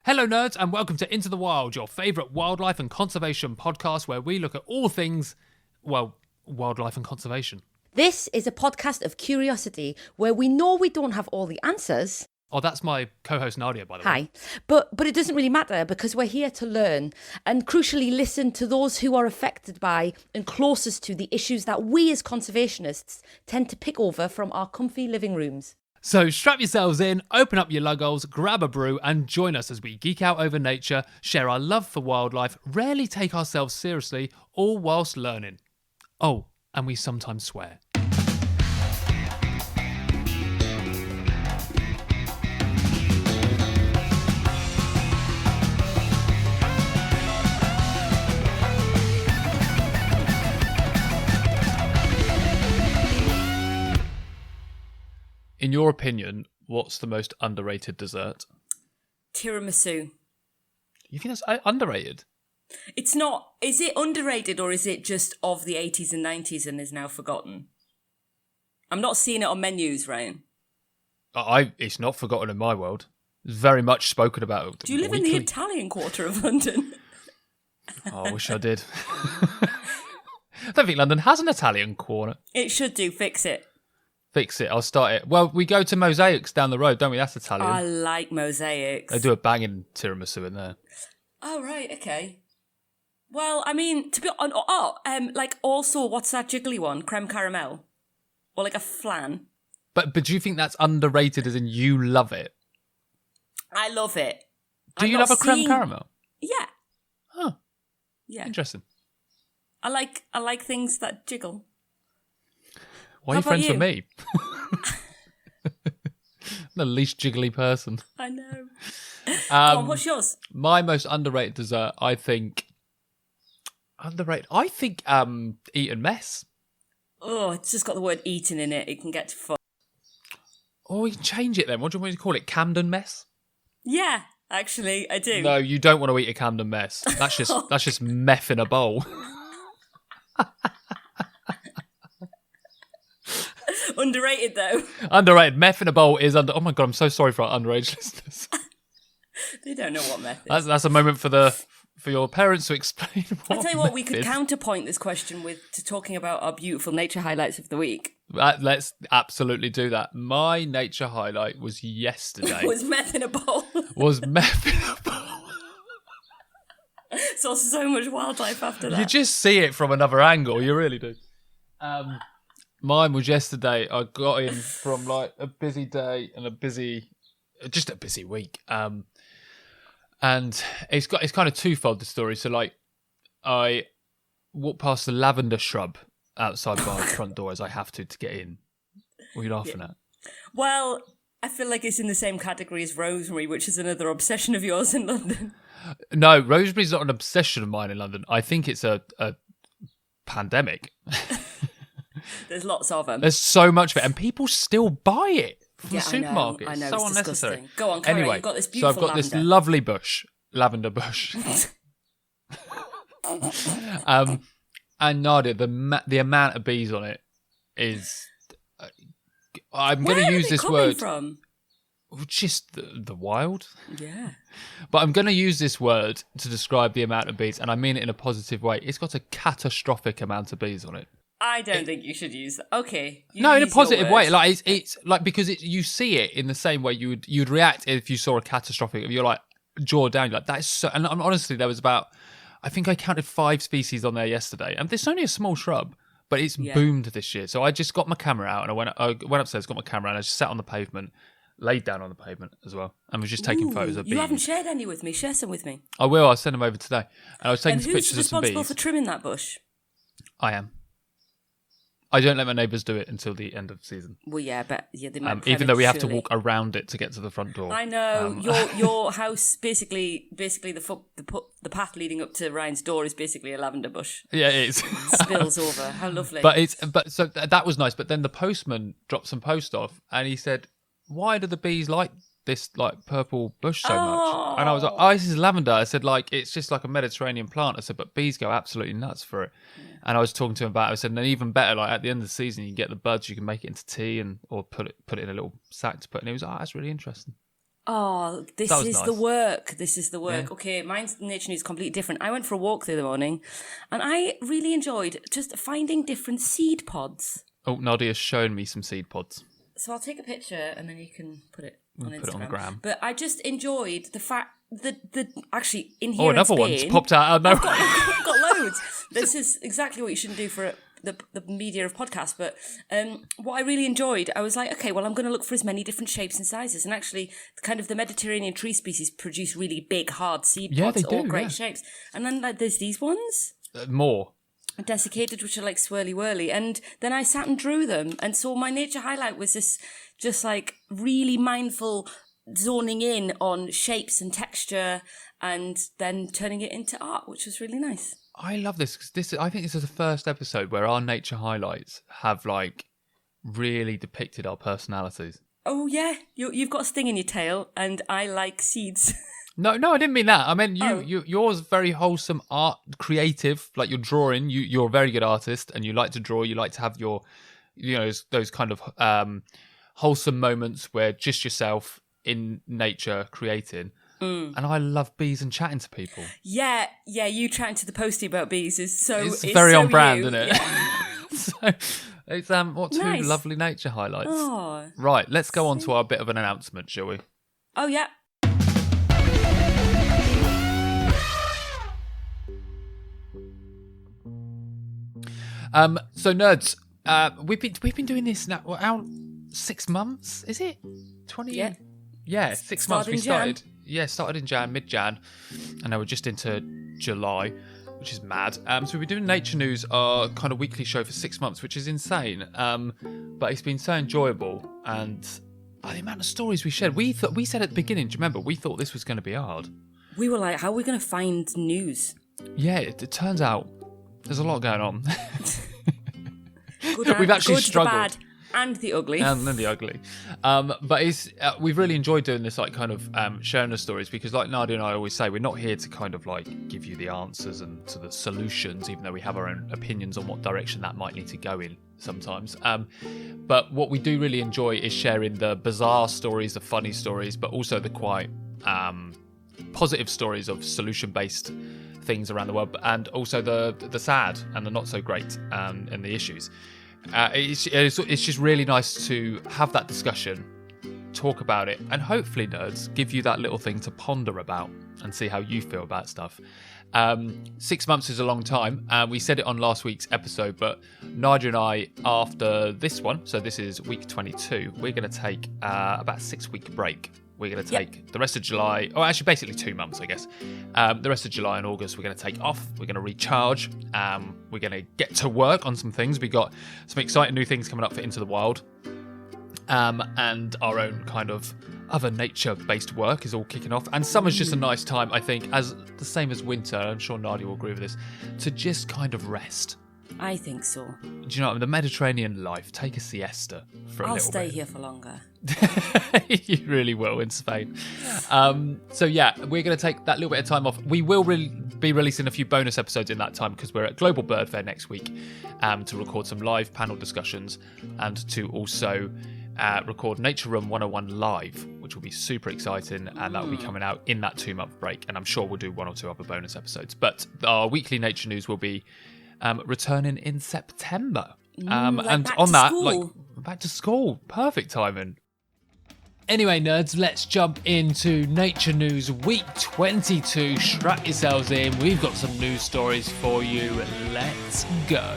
Hello nerds and welcome to Into the Wild, your favourite wildlife and conservation podcast where we look at all things, well, wildlife and conservation. This is a podcast of curiosity where we know we don't have all the answers. Oh, that's my co-host Nadia, by the way. Hi. But it doesn't really matter because we're here to learn and crucially listen to those who are affected by and closest to the issues that we as conservationists tend to pick over from our comfy living rooms. So strap yourselves in, open up your luggles, grab a brew and join us as we geek out over nature, share our love for wildlife, rarely take ourselves seriously, all whilst learning. Oh, and we sometimes swear. In your opinion, what's the most underrated dessert? Tiramisu. You think that's underrated? It's not. Is it underrated or is it just of the 80s and 90s and is now forgotten? I'm not seeing it on menus, Ryan. It's not forgotten in my world. It's very much spoken about. Do you live in the Italian quarter of London? Oh, I wish I did. I don't think London has an Italian corner. It should do. Fix it. Fix it. I'll start it. Well, we go to Mosaics down the road, don't we? That's Italian. I like Mosaics. They do a banging tiramisu in there. Oh, right. Okay. Well, I mean, to be like also, what's that jiggly one? Creme caramel? Or like a flan? But do you think that's underrated as in you love it? I love it. Do you love a creme caramel? Yeah. Oh. Yeah. Interesting. I like things that jiggle. Why are you friends with me? The least jiggly person. I know. Go on, what's yours? My most underrated dessert, I think... eat and mess. Oh, it's just got the word eating in it. It can get to fuck. Oh, we can change it then. What do you want me to call it? Camden mess? Yeah, actually, I do. No, you don't want to eat a Camden mess. That's just meth in a bowl. Underrated, though. Underrated. Meth in a bowl is under... Oh, my God, I'm so sorry for our underage listeners. They don't know what meth is. That's a moment for your parents to explain what I'll tell you what, we meth could is. counterpoint this question to talking about our beautiful nature highlights of the week. Let's absolutely do that. My nature highlight was yesterday. Was meth in a bowl. Was meth in a bowl. Saw so much wildlife after that. You just see it from another angle. You really do. Mine was yesterday. I got in from like a busy day and a busy week. And it's kind of twofold, the story. So like, I walked past the lavender shrub outside my front door as I have to get in. What are you laughing at? Well, I feel like it's in the same category as rosemary, which is another obsession of yours in London. No, rosemary's not an obsession of mine in London. I think it's a pandemic. There's lots of them. There's so much of it, and people still buy it from the supermarkets. I know, so it's unnecessary. Disgusting. Go on, carry on. You've got this beautiful so I've got lavender. this lovely lavender bush. And Nadia, the amount of bees on it is. I'm going to use this word. From? Just the wild. Yeah. But I'm going to use this word to describe the amount of bees, and I mean it in a positive way. It's got a catastrophic amount of bees on it. I don't think you should use that. Okay. No, in a positive way. Like it's like because you see it in the same way you'd react if you saw a catastrophic. If you're like jaw down, you're like that is so. And honestly, there was about I think I counted 5 species on there yesterday, and this is only a small shrub, but it's boomed this year. So I just got my camera out and I went upstairs, got my camera, and I just sat on the pavement, laid down on the pavement as well, and was just taking photos of bees. You haven't shared any with me. Share some with me. I will. I'll send them over today. And I was taking pictures of some bees. Who's responsible for trimming that bush? I am. I don't let my neighbours do it until the end of the season. Well, yeah, but they might even though we have to walk around it to get to the front door. I know your house basically the path leading up to Ryan's door is basically a lavender bush. Yeah, it is. Spills over. How lovely. So that was nice. But then the postman dropped some post off, and he said, "Why do the bees like this like purple bush so much?" And I was like, "Oh, this is lavender." I said, "Like it's just like a Mediterranean plant." I said, "But bees go absolutely nuts for it." And I was talking to him about it. I said, and even better, like at the end of the season, you get the buds, you can make it into tea or put it in a little sack to put. And he was like, "Oh, that's really interesting." Oh, this That was is nice. the work. This is the work. Yeah. Okay, mine's nature news completely different. I went for a walk the other morning and I really enjoyed just finding different seed pods. Oh, Nadia's shown me some seed pods. So I'll take a picture and then you can put it on Instagram. Put it on the gram. But I just enjoyed the fact that actually in here Oh, in another Spain, one's popped out. No, I've got loads. This is exactly what you shouldn't do for the media of podcasts. But what I really enjoyed, I was like, okay, well, I'm going to look for as many different shapes and sizes. And actually, kind of the Mediterranean tree species produce really big, hard seed pods, they all do, great yeah. shapes. And then like there's these ones. more. Desiccated, which are like swirly whirly, and then I sat and drew them, and so my nature highlight was this just like really mindful zoning in on shapes and texture and then turning it into art, which was really nice. I love this because I think this is the first episode where our nature highlights have like really depicted our personalities. Oh yeah, you've got a sting in your tail and I like seeds. No, I didn't mean that. I meant yours very wholesome, art, creative. Like you're drawing. You're a very good artist, and you like to draw. You like to have your, those kind of wholesome moments where just yourself in nature creating. And I love bees and chatting to people. Yeah, you chatting to the postie about bees is so. It's very so on brand, you. isn't it? Yeah. So it's what two Nice. lovely nature highlights. Oh. Right, let's go on to our bit of an announcement, shall we? Oh yeah. So nerds, we've been doing this now. How 6 months? Is it 20? Yeah. 6 months. We Started started. Yeah, started in mid-Jan, and now we're just into July, which is mad. So we've been doing Nature News, our kind of weekly show for 6 months, which is insane. But it's been so enjoyable, and the amount of stories we shared. We said at the beginning. Do you remember? We thought this was going to be hard. We were like, how are we going to find news? Yeah, it turns out there's a lot going on. We've actually struggled. The bad and the ugly. And then the ugly. But it's we've really enjoyed doing this, like kind of sharing the stories, because like Nadia and I always say, we're not here to kind of like give you the answers and to the solutions, even though we have our own opinions on what direction that might need to go in sometimes. But what we do really enjoy is sharing the bizarre stories, the funny stories, but also the quite positive stories of solution-based things around the world, and also the sad and the not so great and the issues. It's just really nice to have that discussion, talk about it, and hopefully, nerds, give you that little thing to ponder about and see how you feel about stuff. 6 months is a long time. We said it on last week's episode, but Nadia and I, after this one, so this is week 22, we're going to take about a 6-week break. We're going to take the rest of July, or actually basically 2 months, I guess. The rest of July and August, we're going to take off. We're going to recharge. We're going to get to work on some things. We got some exciting new things coming up for Into the Wild. And our own kind of other nature-based work is all kicking off. And summer's just a nice time, I think, as the same as winter. I'm sure Nadia will agree with this, to just kind of rest. I think so. Do you know what? The Mediterranean life, take a siesta for a I'll little bit. stay here for longer. You really will in Spain. So yeah, we're going to take that little bit of time off. We will be releasing a few bonus episodes in that time because we're at Global Bird Fair next week to record some live panel discussions and to also record Nature Room 101 live, which will be super exciting, and that will be coming out in that 2-month break. And I'm sure we'll do 1 or 2 other bonus episodes. But our weekly Nature News will be returning in September. And on that, like back to school, perfect timing. Anyway, nerds, let's jump into Nature News Week 22. Strap yourselves in. We've got some news stories for you. Let's go.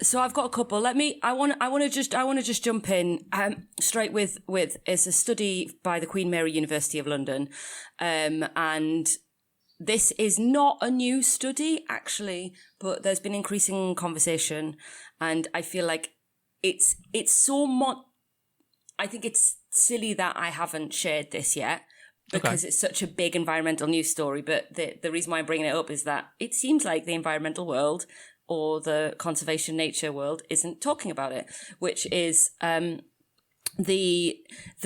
So I've got a couple. I want to just jump in straight with it's a study by the Queen Mary University of London, and this is not a new study actually, but there's been increasing conversation, and I feel like it's so much. I think it's silly that I haven't shared this yet because it's such a big environmental news story. But the reason why I'm bringing it up is that it seems like the environmental world or the conservation nature world isn't talking about it, which is the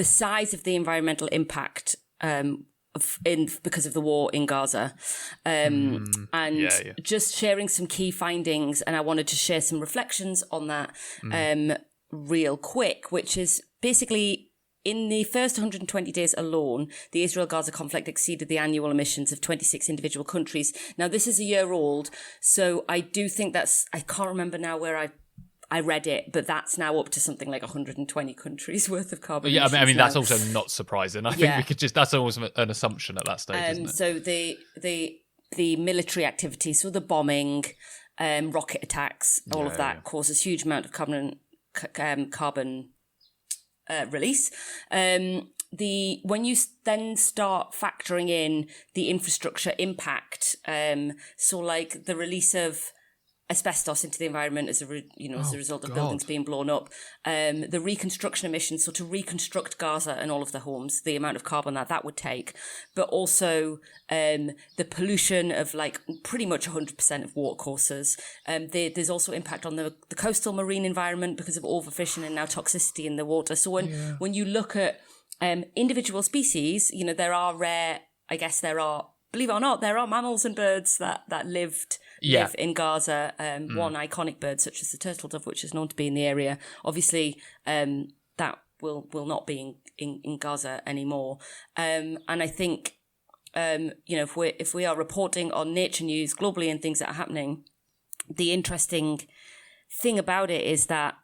size of the environmental impact because of the war in Gaza, just sharing some key findings. And I wanted to share some reflections on that real quick, which is basically in the first 120 days alone, the Israel-Gaza conflict exceeded the annual emissions of 26 individual countries. Now, this is a year old, so I do think I can't remember now where I read it, but that's now up to something like 120 countries worth of carbon emissions. I mean that's also not surprising. I think we could that's always an assumption at that stage, isn't it? So the military activity, so the bombing, rocket attacks, all of that causes huge amount of carbon release. When you then start factoring in the infrastructure impact, so like the release of asbestos into the environment as a result of buildings being blown up, the reconstruction emissions, so to reconstruct Gaza and all of the homes, the amount of carbon that would take, but also the pollution of like pretty much 100% of watercourses. There's also impact on the coastal marine environment because of overfishing and now toxicity in the water. So when you look at individual species, there are believe it or not, there are mammals and birds that live in Gaza. One iconic bird, such as the turtle dove, which is known to be in the area. Obviously, that will not be in Gaza anymore. And I think, if we are reporting on nature news globally and things that are happening, the interesting thing about it is that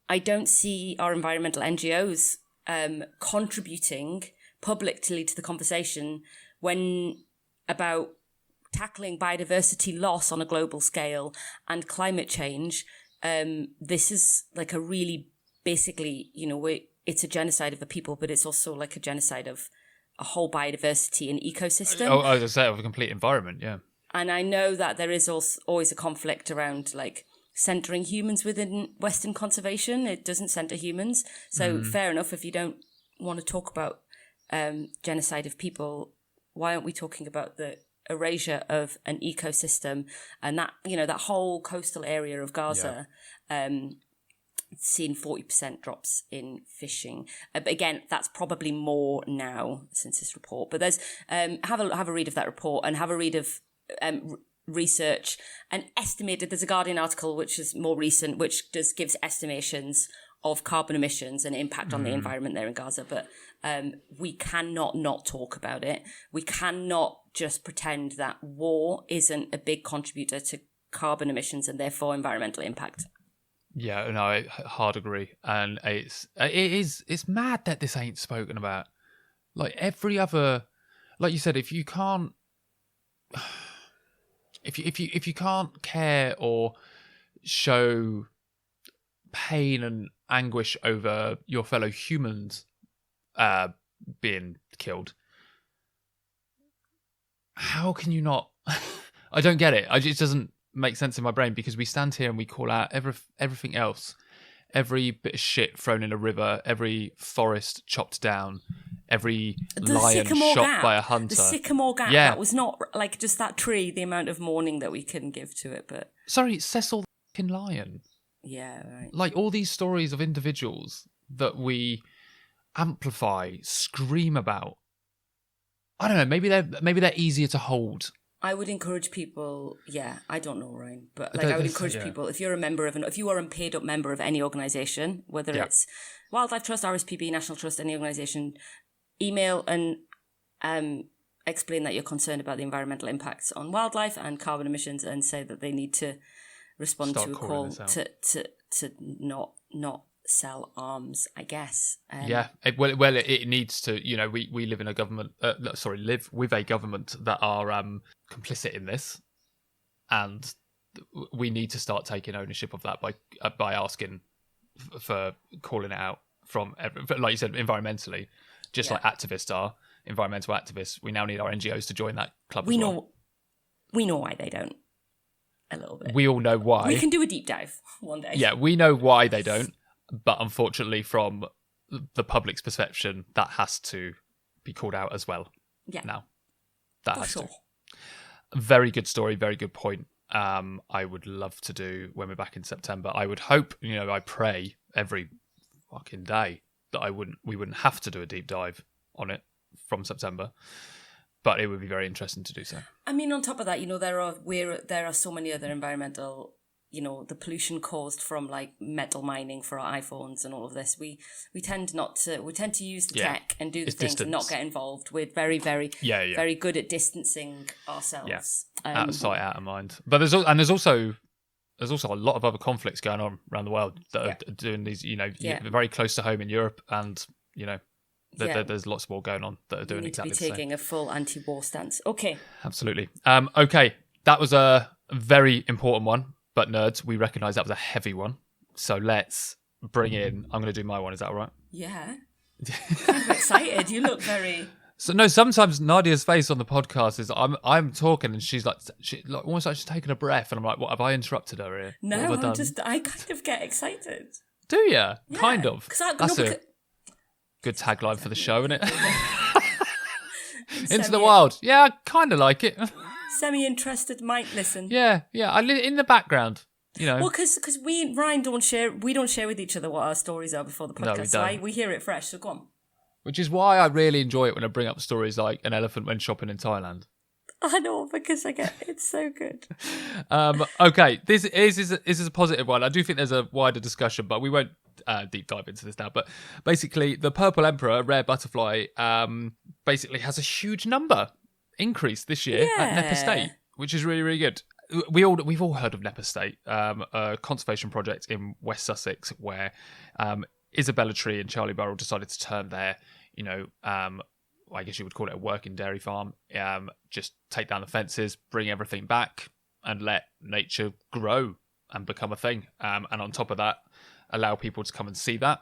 I don't see our environmental NGOs contributing publicly to the conversation about tackling biodiversity loss on a global scale and climate change. This is like a really, basically, it's a genocide of the people, but it's also like a genocide of a whole biodiversity and ecosystem. Oh, I was going to say, of a complete environment, yeah. And I know that there is also always a conflict around like centering humans within Western conservation. It doesn't center humans. So fair enough, if you don't want to talk about genocide of people, why aren't we talking about the erasure of an ecosystem? And that, that whole coastal area of Gaza, seen 40% drops in fishing. But again, that's probably more now since this report. But there's have a read of that report and have a read of research and estimated. There's a Guardian article which is more recent, which gives estimations of carbon emissions and impact on the environment there in Gaza. But we cannot not talk about it. We cannot just pretend that war isn't a big contributor to carbon emissions and therefore environmental impact. Yeah, no, I hard agree. And it's mad that this ain't spoken about. Like every other, like you said, if you can't care or show pain and anguish over your fellow humans being killed, how can you not? I don't get it. It doesn't make sense in my brain, because we stand here and we call out everything else, every bit of shit thrown in a river, every forest chopped down, every lion shot by a hunter. The Sycamore Gap, that was not like just that tree, the amount of mourning that we can give to it. But sorry, Cecil the lion. Yeah, right. Like all these stories of individuals that we amplify, scream about. I don't know, maybe they're easier to hold. I would encourage people, I don't know, Ryan, but I would encourage people, if you're a member of if you are a paid up member of any organisation, whether it's Wildlife Trust, RSPB, National Trust, any organisation, email and explain that you're concerned about the environmental impacts on wildlife and carbon emissions, and say that they need to respond to a call to not sell arms, I guess. It needs to. We live in a government. Live with a government that are complicit in this, and we need to start taking ownership of that by asking for calling it out from, like you said, environmentally, just like activists are environmental activists. We now need our NGOs to join that club. We know why they don't. A little bit. We all know why. We can do a deep dive one day. Yeah, we know why they don't. But unfortunately, from the public's perception, that has to be called out as well. Yeah. Now, that has to. Very good story. Very good point. I would love to do when we're back in September. I would hope, I pray every fucking day that we wouldn't have to do a deep dive on it from September. but it would be very interesting to do so. I mean, on top of that, there are so many other environmental, the pollution caused from like metal mining for our iPhones and all of this. We tend to use the tech and do the things and not get involved. We're very, very, very good at distancing ourselves. Out of sight, out of mind. But there's also a lot of other conflicts going on around the world that are doing these, very close to home in Europe, and there's lots more going on that are doing exactly the same. We need to be taking a full anti-war stance. Okay. Absolutely. Okay, that was a very important one, but nerds, we recognise that was a heavy one. So let's bring in. I'm going to do my one. Is that all right? Yeah. I'm excited. You look very. So no, sometimes Nadia's face on the podcast is I'm talking and she's like almost like she's taking a breath, and I'm like, what, have I interrupted her here? No, I kind of get excited. Do you? Yeah, kind of. That's a good tagline for the show, isn't it? Into the wild. Yeah, I kind of like it. Semi-interested might listen. Yeah. In the background. Well, because Ryan don't share with each other what our stories are before the podcast. No, we don't. So we hear it fresh. So go on. Which is why I really enjoy it when I bring up stories like an elephant went shopping in Thailand. I know, because it's so good. Okay, this is a positive one. I do think there's a wider discussion, but we won't deep dive into this now. But basically, the purple emperor, a rare butterfly, basically has a huge number increase this year at Nep Estate, which is really, really good. We've all heard of Nep Estate, a conservation project in West Sussex where Isabella Tree and Charlie Burrell decided to turn their, I guess you would call it a working dairy farm, just take down the fences, bring everything back, and let nature grow and become a thing. And on top of that, allow people to come and see that,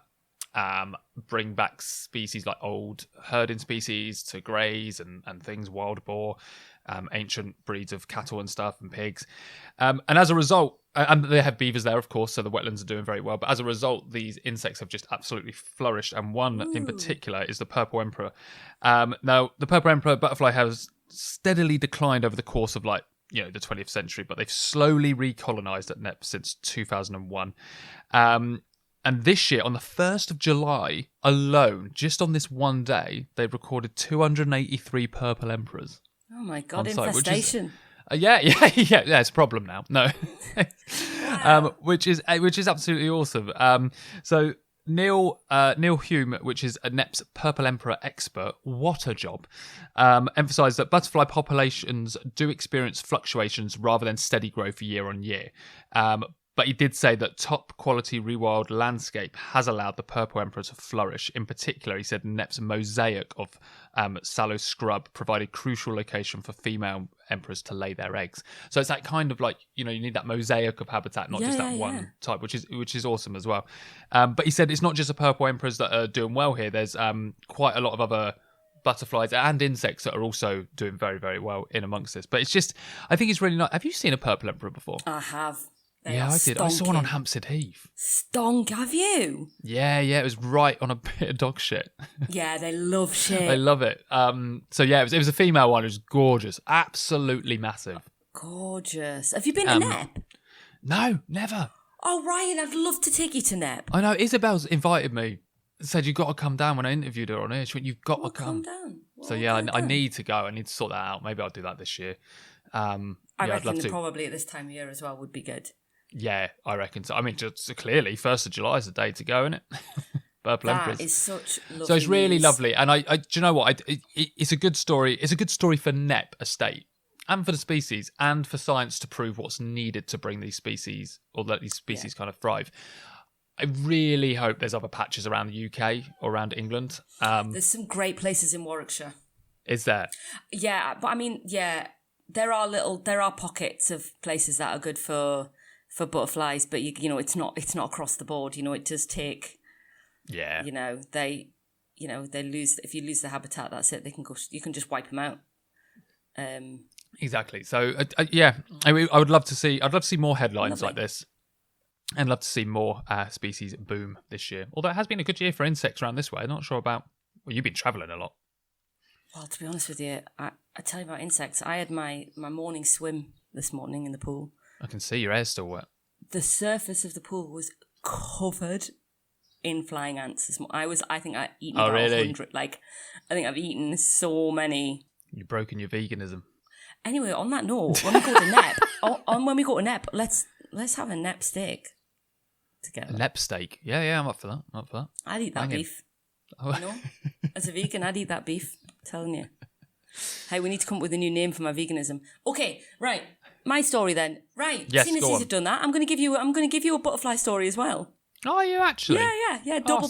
bring back species like old herding species to graze and things, wild boar, ancient breeds of cattle and stuff and pigs. And as a result, and they have beavers there, of course, so the wetlands are doing very well. But as a result, these insects have just absolutely flourished. And one in particular is the purple emperor. Now, the purple emperor butterfly has steadily declined over the course of the 20th century, but they've slowly recolonized at Nep since 2001. And this year, on the 1st of July alone, just on this one day, they've recorded 283 purple emperors. Oh my God, infestation. It's a problem now. No, wow. which is absolutely awesome. So Neil Hume, which is a Nep's Purple Emperor expert, what a job, emphasised that butterfly populations do experience fluctuations rather than steady growth year on year. But he did say that top quality rewild landscape has allowed the purple emperor to flourish. In particular, he said Nep's mosaic of sallow scrub provided crucial location for female emperors to lay their eggs. So it's that kind of you need that mosaic of habitat, not just that one type, which is awesome as well. But he said it's not just the purple emperors that are doing well here. There's quite a lot of other butterflies and insects that are also doing very, very well in amongst this. But I think it's really nice. Have you seen a purple emperor before? I have. I did. I saw one on Hampstead Heath. Stonk, have you? Yeah, it was right on a bit of dog shit. Yeah, they love shit. They love it. It was a female one. It was gorgeous. Absolutely massive. Gorgeous. Have you been to Nep? No, never. Oh, Ryan, I'd love to take you to Nep. I know. Isabel's invited me. Said, you've got to come down when I interviewed her on here. She went, you've got to come. Down. So, I need to go. I need to sort that out. Maybe I'll do that this year. I reckon probably at this time of year as well would be good. Yeah, I reckon so. I mean, just clearly, 1st of July is the day to go, isn't it? Purple Emperors. That is such lovely So it's really news. lovely. And I do you know what? It's a good story. It's a good story for Nep Estate and for the species and for science to prove what's needed to bring these species or let these species kind of thrive. I really hope there's other patches around the UK or around England. There's some great places in Warwickshire. Is there? Yeah, but I mean, there are pockets of places that are good for butterflies, but it's not across the board. It does take. Yeah. They lose, if you lose the habitat, that's it. They can go. You can just wipe them out. Exactly. So I would love to see. I'd love to see more headlines like this, and love to see more species boom this year. Although it has been a good year for insects around this way. I'm not sure about. Well, you've been travelling a lot. Well, to be honest with you, I tell you about insects. I had my morning swim this morning in the pool. I can see your hair's still wet. The surface of the pool was covered in flying ants. I think I've eaten about 100. I think I've eaten so many You've broken your veganism. Anyway, on that note, when we go to Nep, let's have a Nep steak together. A Nep steak. Yeah, I'm up for that. I'd eat that beef. Oh. You know, as a vegan, I'd eat that beef. I'm telling you. Hey, we need to come up with a new name for my veganism. Okay, right. My story then. Right. Yes, Seeing as go you've done that, I'm going to give you a butterfly story as well. Oh, are you actually? Yeah. Double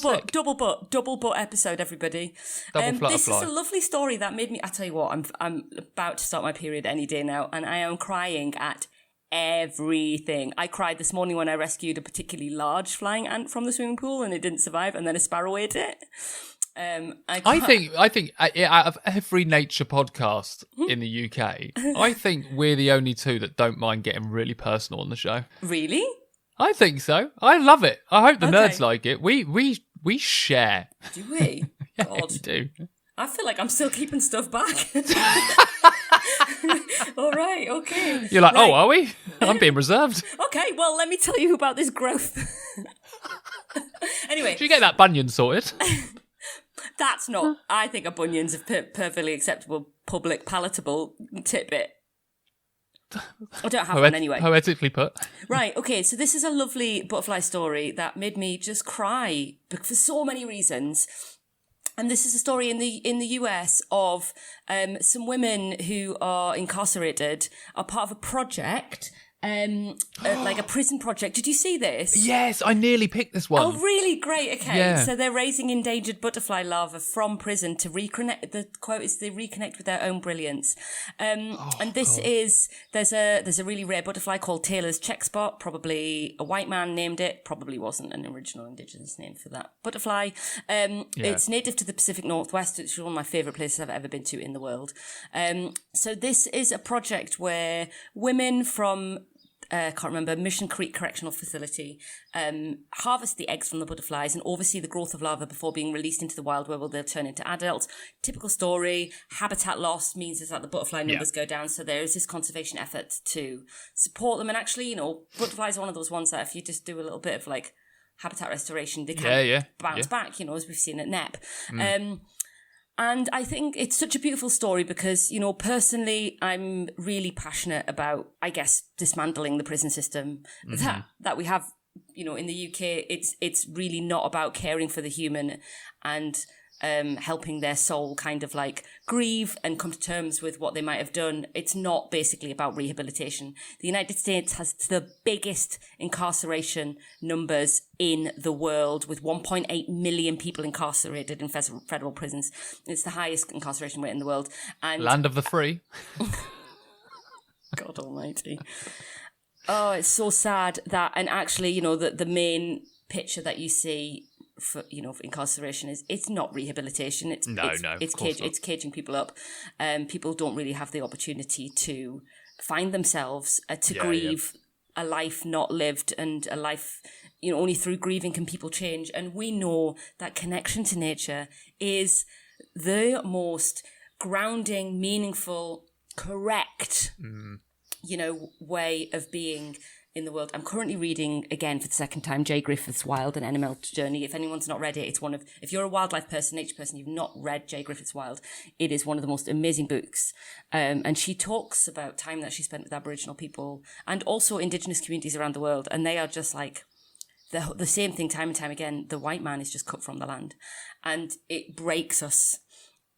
butt episode, everybody. This is a lovely story that made me. I tell you what, I'm about to start my period any day now, and I am crying at everything. I cried this morning when I rescued a particularly large flying ant from the swimming pool, and it didn't survive, and then a sparrow ate it. I think out of every nature podcast in the UK, I think we're the only two that don't mind getting really personal on the show. Really? I think so. I love it. I hope the nerds like it. We share. Do we? Yeah, God. we do. I feel like I'm still keeping stuff back. All right, okay. You're like, right. Oh, are we? I'm being reserved. Okay, well, let me tell you about this growth. Anyway. Did you get that bunion sorted? That's not. I think a bunion's a perfectly acceptable, public, palatable tidbit. I don't have one anyway. Poetically put. Right, okay, so this is a lovely butterfly story that made me just cry for so many reasons. And this is a story in the US of some women who are incarcerated, are part of a project, like a prison project. Did you see this? Yes, I nearly picked this one. Oh, really? Great. Okay. Yeah. So they're raising endangered butterfly larvae from prison to reconnect. The quote is they reconnect with their own brilliance. And this is, there's a really rare butterfly called Taylor's check spot. Probably a white man named it. Probably wasn't an original indigenous name for that butterfly. It's native to the Pacific Northwest, which is one of my favourite places I've ever been to in the world. So this is a project where women from can't remember, Mission Creek Correctional Facility, harvest the eggs from the butterflies and oversee the growth of larvae before being released into the wild where they'll turn into adults. Typical story, habitat loss means is that the butterfly numbers go down, so there is this conservation effort to support them. And actually, butterflies are one of those ones that if you just do a little bit of like habitat restoration, they can bounce back, as we've seen at NEP. And I think it's such a beautiful story because, personally, I'm really passionate about, I guess, dismantling the prison system that we have, in the UK. It's really not about caring for the human and helping their soul kind of like grieve and come to terms with what they might have done. It's not basically about rehabilitation. The United States has the biggest incarceration numbers in the world, with 1.8 million people incarcerated in federal prisons. It's the highest incarceration rate in the world. And land of the free. God almighty. Oh, it's so sad that, and actually, the main picture that you see for incarceration is it's not rehabilitation. It's caging people up. People don't really have the opportunity to find themselves, to grieve a life not lived, and a life, only through grieving can people change. And we know that connection to nature is the most grounding, meaningful, correct, way of being in the world. I'm currently reading again for the second time J. Griffith's Wild: An Animal Journey. If anyone's not read it, if you're a wildlife person, nature person, you've not read J. Griffith's Wild, it is one of the most amazing books. And she talks about time that she spent with Aboriginal people and also Indigenous communities around the world. And they are just like the same thing time and time again. The white man is just cut from the land, and it breaks us.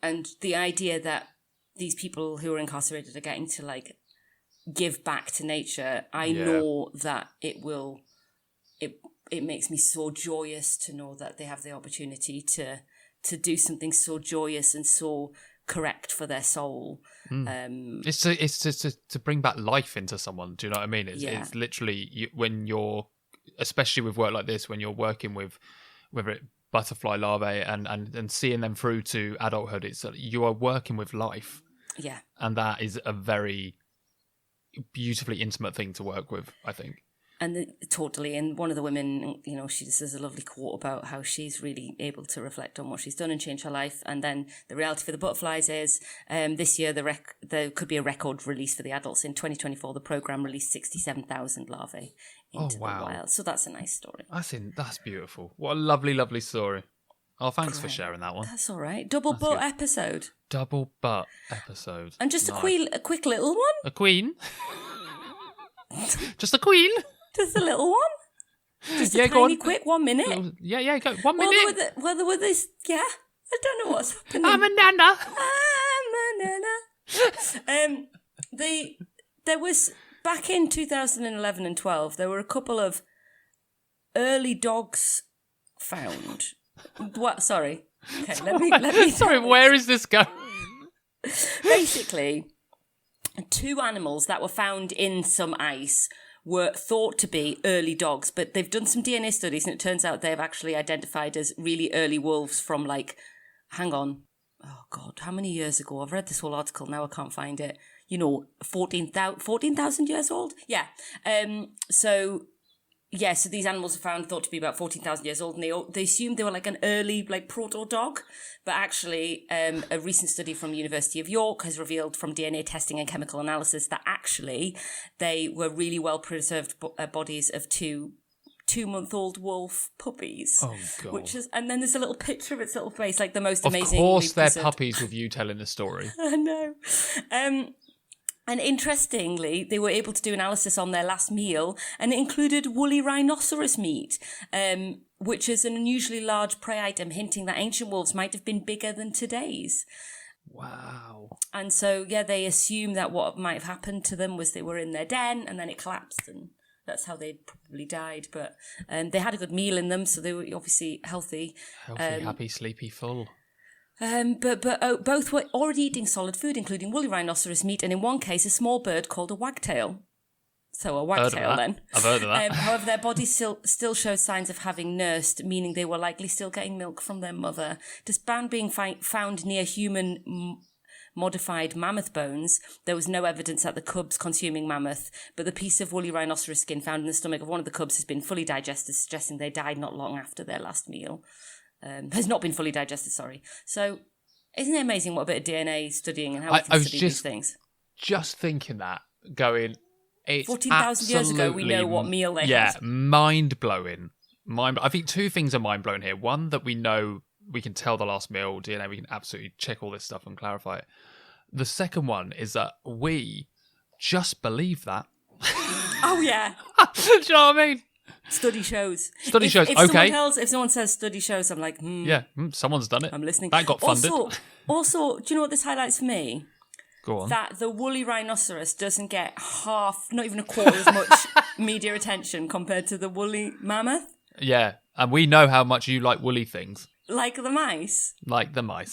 And the idea that these people who are incarcerated are getting to like give back to nature, I know that it makes me so joyous to know that they have the opportunity to do something so joyous and so correct for their soul. It's to bring back life into someone. Do you know what I mean? It's literally when you're, especially with work like this, when you're working with whether it butterfly larvae and seeing them through to adulthood, it's you are working with life. Yeah, and that is a very beautifully intimate thing to work with, I think. And totally. And one of the women, she just has a lovely quote about how she's really able to reflect on what she's done and change her life. And then the reality for the butterflies is this year there could be a record release for the adults. In 2024, the programme released 67,000 larvae into the wild. So that's a nice story. That's beautiful. What a lovely, lovely story. Oh, thanks for sharing that one. That's all right. Double butt episode. Double butt episode. And just a quick little one. A queen? Just a queen? Just a little one. Just a go tiny on. quick 1 minute. Yeah, go. 1 minute. Well, there were this, I don't know what's happening. I'm a nana. There was, back in 2011 and 12, there were a couple of early dogs found. What? Sorry. Okay, let me. Sorry, where is this going? Basically, 2 animals that were found in some ice were thought to be early dogs, but they've done some DNA studies and it turns out they've actually identified as really early wolves from hang on. Oh God, how many years ago? I've read this whole article, now I can't find it. 14,000 years old? Yeah. So these animals are found thought to be about 14,000 years old, and they assumed they were an early proto-dog. But actually, a recent study from the University of York has revealed from DNA testing and chemical analysis that actually they were really well-preserved bodies of 2-month-old wolf puppies. Oh, God. And then there's a little picture of its little face, the most amazing. Of course they're puppies with you telling the story. I know. And interestingly, they were able to do analysis on their last meal, and it included woolly rhinoceros meat, which is an unusually large prey item, hinting that ancient wolves might have been bigger than today's. Wow. And so, they assume that what might have happened to them was they were in their den, and then it collapsed, and that's how they probably died. But they had a good meal in them, so they were obviously healthy. Healthy, happy, sleepy, full. But both were already eating solid food, including woolly rhinoceros meat, and in one case, a small bird called a wagtail. So a wagtail, then. I've heard of that. However, their bodies still showed signs of having nursed, meaning they were likely still getting milk from their mother. Despite being found near human modified mammoth bones, there was no evidence that the cubs consuming mammoth, but the piece of woolly rhinoceros skin found in the stomach of one of the cubs has been fully digested, suggesting they died not long after their last meal. Has not been fully digested, sorry. So, isn't it amazing what a bit of DNA studying and how we can study these things? Just thinking that, going, it's 14,000 years ago, we know what meal they had. Yeah, mind-blowing. I think 2 things are mind-blowing here. One, that we know, we can tell the last meal DNA, we can absolutely check all this stuff and clarify it. The second one is that we just believe that. Oh, yeah. Do you know what I mean? Study shows. If someone says study shows, I'm like, Yeah, someone's done it. I'm listening. That got funded. Also, do you know what this highlights for me? Go on. That the woolly rhinoceros doesn't get not even a quarter as much media attention compared to the woolly mammoth. Yeah, and we know how much you like woolly things. Like the mice.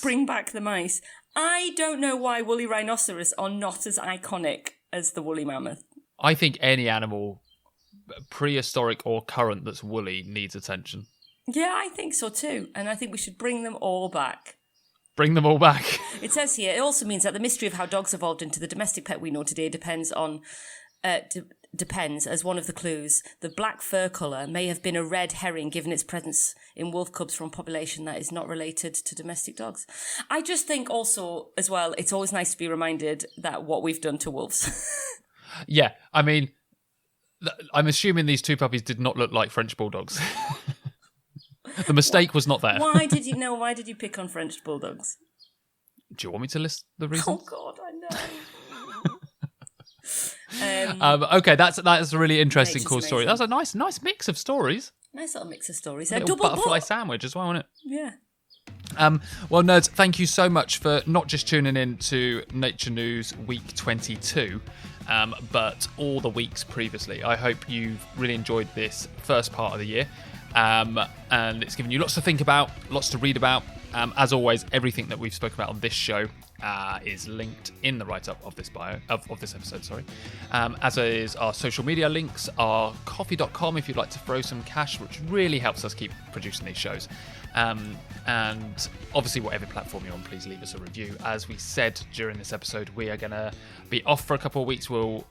Bring back the mice. I don't know why woolly rhinoceros are not as iconic as the woolly mammoth. I think any animal, prehistoric or current, that's woolly needs attention. Yeah, I think so too. And I think we should bring them all back. Bring them all back. It says here, it also means that the mystery of how dogs evolved into the domestic pet we know today depends, as one of the clues. The black fur colour may have been a red herring given its presence in wolf cubs from a population that is not related to domestic dogs. I just think also, as well, it's always nice to be reminded that what we've done to wolves. Yeah, I mean, I'm assuming these 2 puppies did not look like French bulldogs. The mistake was not there. Why did you pick on French bulldogs? Do you want me to list the reasons? Oh God, I know. Okay, that's a really interesting, cool story. That's a nice mix of stories. Nice little mix of stories. A little butterfly sandwich as well, isn't it? Yeah. Well, nerds, thank you so much for not just tuning in to Nature News Week 22, but all the weeks previously. I hope you've really enjoyed this first part of the year, and it's given you lots to think about, lots to read about. As always, everything that we've spoken about on this show is linked in the write-up of this of this episode. As is our social media links, our coffee.com if you'd like to throw some cash, which really helps us keep producing these shows. And obviously, whatever platform you're on, please leave us a review. As we said during this episode, we are going to be off for a couple of weeks. We'll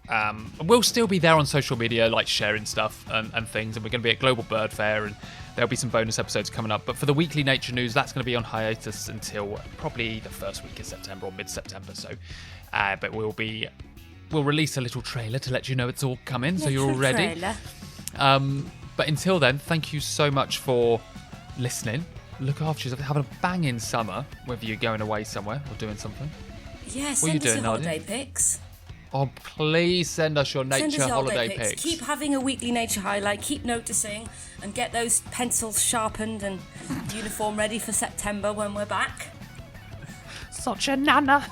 still be there on social media, like sharing stuff and things, and we're going to be at Global Bird Fair, and there'll be some bonus episodes coming up. But for the weekly Nature News, that's going to be on hiatus until probably the first week of September or mid-September. So, but we'll release a little trailer to let you know it's all coming, so you're all ready. But until then, thank you so much for listening. look after yourself. Having a banging summer, whether you're going away somewhere or doing something. Yeah, What are send you us doing, your Nadia? holiday pics. Oh, please send us your Send us nature your holiday pics. Keep having a weekly nature highlight. Keep noticing and get those pencils sharpened and uniform ready for September when we're back. Such a nana.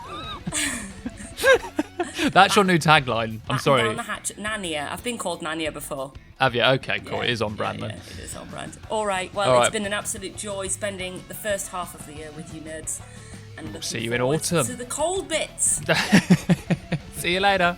That's your new tagline. I'm Batten sorry. down the hatch. Nania. I've been called Nania before. Have you? Okay, cool. Yeah, It is on brand yeah, then. it is on brand. All right. Well, All it's right. been an absolute joy spending the first half of the year with you nerds. And looking See you in forward autumn. to the cold bits. See you later.